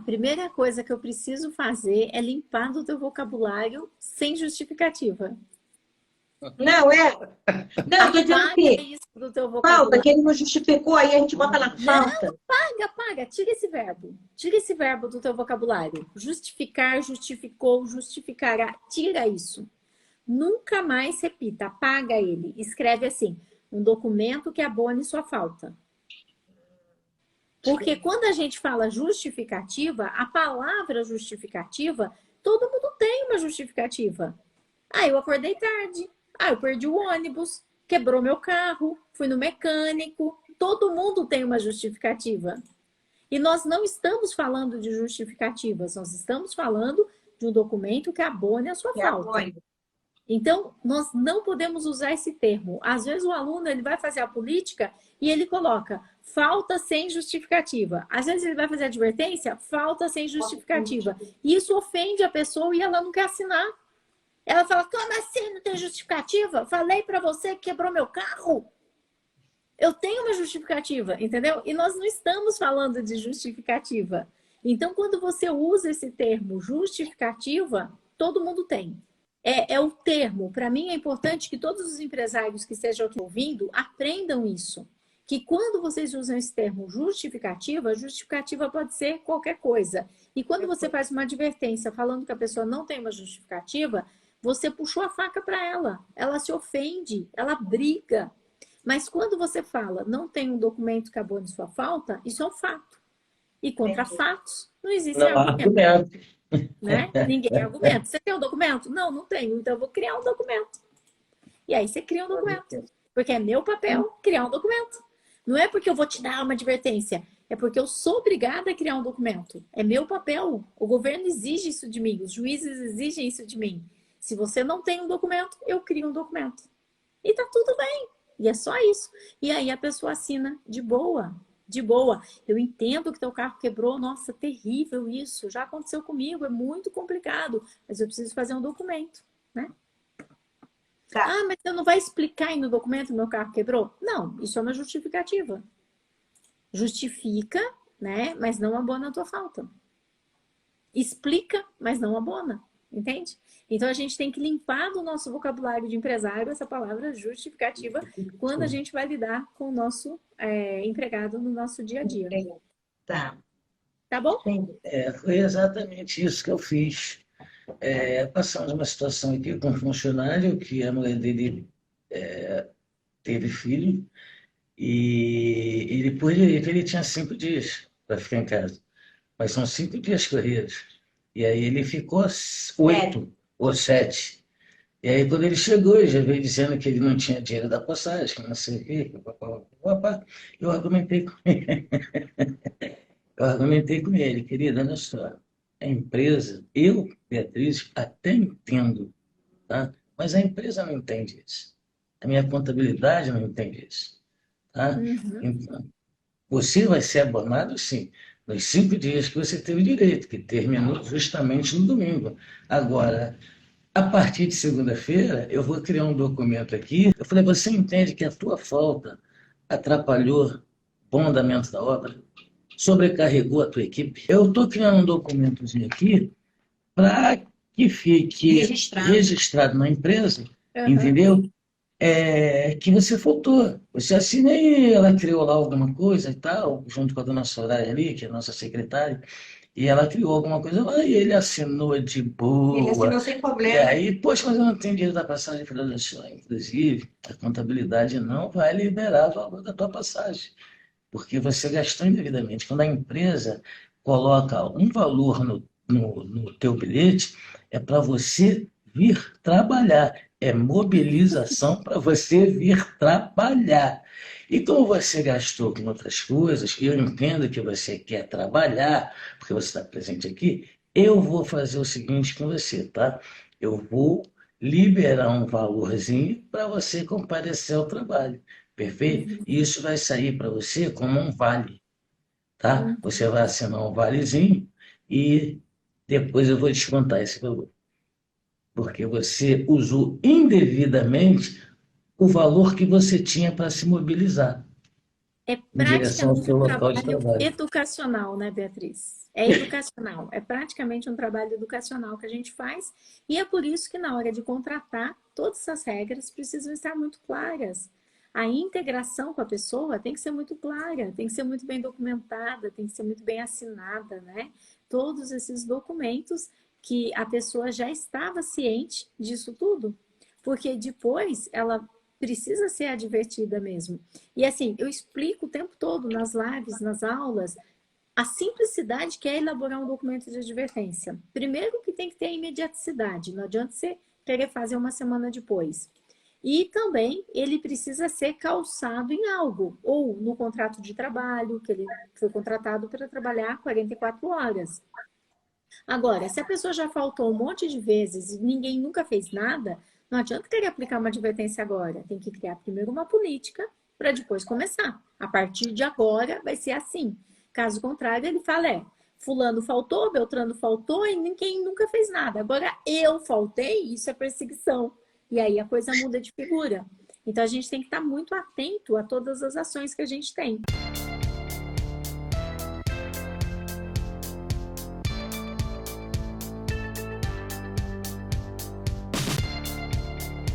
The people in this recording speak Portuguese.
primeira coisa que eu preciso fazer é limpar do teu vocabulário sem justificativa. Não, Não, eu tô dizendo Apaga assim, isso do teu falta, vocabulário. que ele não justificou, aí a gente bota lá, falta. Apaga, tira esse verbo. Tira esse verbo do teu vocabulário. Justificar, justificou, justificará. Tira isso. Nunca mais repita, apaga ele. Escreve assim, um documento que abone sua falta. Porque quando a gente fala justificativa, a palavra justificativa, todo mundo tem uma justificativa. Ah, eu acordei tarde. Ah, eu perdi o ônibus. Quebrou meu carro. Fui no mecânico. Todo mundo tem uma justificativa. E nós não estamos falando de justificativas, nós estamos falando de um documento que abone a sua falta. Então, nós não podemos usar esse termo. Às vezes o aluno ele vai fazer a política e ele coloca falta sem justificativa. Às vezes ele vai fazer a advertência, falta sem justificativa. E isso ofende a pessoa e ela não quer assinar. Ela fala, como assim não tem justificativa? Falei para você que quebrou meu carro. Eu tenho uma justificativa, entendeu? E nós não estamos falando de justificativa. Então, quando você usa esse termo justificativa, todo mundo tem. É o termo. Para mim, é importante que todos os empresários que estejam aqui ouvindo aprendam isso. Que quando vocês usam esse termo justificativa, justificativa pode ser qualquer coisa. E quando você faz uma advertência falando que a pessoa não tem uma justificativa, você puxou a faca para ela. Ela se ofende, ela briga. Mas quando você fala, não tem um documento que abone sua falta, isso é um fato. E contra fatos, não existe argumento. Né? Ninguém argumenta. Você tem um documento? Não, não tenho. Então eu vou criar um documento. E aí você cria um documento. Porque é meu papel criar um documento. Não é porque eu vou te dar uma advertência. É porque eu sou obrigada a criar um documento. É meu papel. O governo exige isso de mim. Os juízes exigem isso de mim. Se você não tem um documento, eu crio um documento. E tá tudo bem. E é só isso. E aí a pessoa assina de boa. De boa. Eu entendo que teu carro quebrou. Nossa, terrível isso. Já aconteceu comigo. É muito complicado. Mas eu preciso fazer um documento, né? Tá. Ah, mas você não vai explicar aí no documento que meu carro quebrou? Não, isso é uma justificativa. Justifica, né? Mas não abona a tua falta. Explica, mas não abona. Entende? Então, a gente tem que limpar do nosso vocabulário de empresário essa palavra justificativa quando a gente vai lidar com o nosso empregado no nosso dia a dia. Tá. Tá bom? Foi exatamente isso que eu fiz. Passamos uma situação aqui com um funcionário que a mulher dele teve filho e ele tinha 5 dias para ficar em casa. Mas são 5 dias corridos. E aí ele ficou 8 ou 7. E aí quando ele chegou, ele já veio dizendo que ele não tinha dinheiro da passagem, que não sei o quê. Eu argumentei com ele. Querida, olha só. A empresa, eu, Beatriz, até entendo, tá? Mas a empresa não entende isso. A minha contabilidade não entende isso. Tá? Então, você vai ser abonado, sim, nos 5 dias que você teve direito, que terminou justamente no domingo. Agora, a partir de segunda-feira, eu vou criar um documento aqui. Eu falei, você entende que a tua falta atrapalhou o bom andamento da obra? Sobrecarregou a tua equipe? Eu estou criando um documentozinho aqui para que fique registrado na empresa, entendeu? Que você faltou. Você assina aí, ela criou lá alguma coisa e tal, junto com a dona Soraya ali, que é a nossa secretária, e ela criou alguma coisa lá e ele assinou de boa. Ele assinou sem problema. E aí, poxa, mas eu não tenho dinheiro da passagem. Eu falei, olha só, inclusive, a contabilidade não vai liberar o valor da tua passagem, porque você gastou indevidamente. Quando a empresa coloca um valor no teu bilhete, é para você vir trabalhar. É mobilização para você vir trabalhar. E como você gastou com outras coisas, e eu entendo que você quer trabalhar, porque você está presente aqui, eu vou fazer o seguinte com você, tá? Eu vou liberar um valorzinho para você comparecer ao trabalho. Perfeito? E isso vai sair para você como um vale, tá? Você vai assinar um valezinho e depois eu vou descontar esse valor. Porque você usou indevidamente o valor que você tinha para se mobilizar. É em direção ao praticamente seu um local de trabalho trabalho. educacional, né, Beatriz? É educacional, é praticamente um trabalho educacional que a gente faz, e é por isso que na hora de contratar, todas essas regras precisam estar muito claras. A integração com a pessoa tem que ser muito clara, tem que ser muito bem documentada, tem que ser muito bem assinada, né? Todos esses documentos que a pessoa já estava ciente disso tudo, porque depois ela precisa ser advertida mesmo. E assim, eu explico o tempo todo nas lives, nas aulas, a simplicidade que é elaborar um documento de advertência. Primeiro que tem que ter a imediaticidade, não adianta você querer fazer uma semana depois. E também ele precisa ser calçado em algo, ou no contrato de trabalho, que ele foi contratado para trabalhar 44 horas. Agora, se a pessoa já faltou um monte de vezes e ninguém nunca fez nada, não adianta querer aplicar uma advertência agora. Tem que criar primeiro uma política para depois começar. A partir de agora vai ser assim. Caso contrário, ele fala, fulano faltou, Beltrano faltou e ninguém nunca fez nada. Agora eu faltei, isso é perseguição. E aí a coisa muda de figura. Então a gente tem que estar muito atento a todas as ações que a gente tem.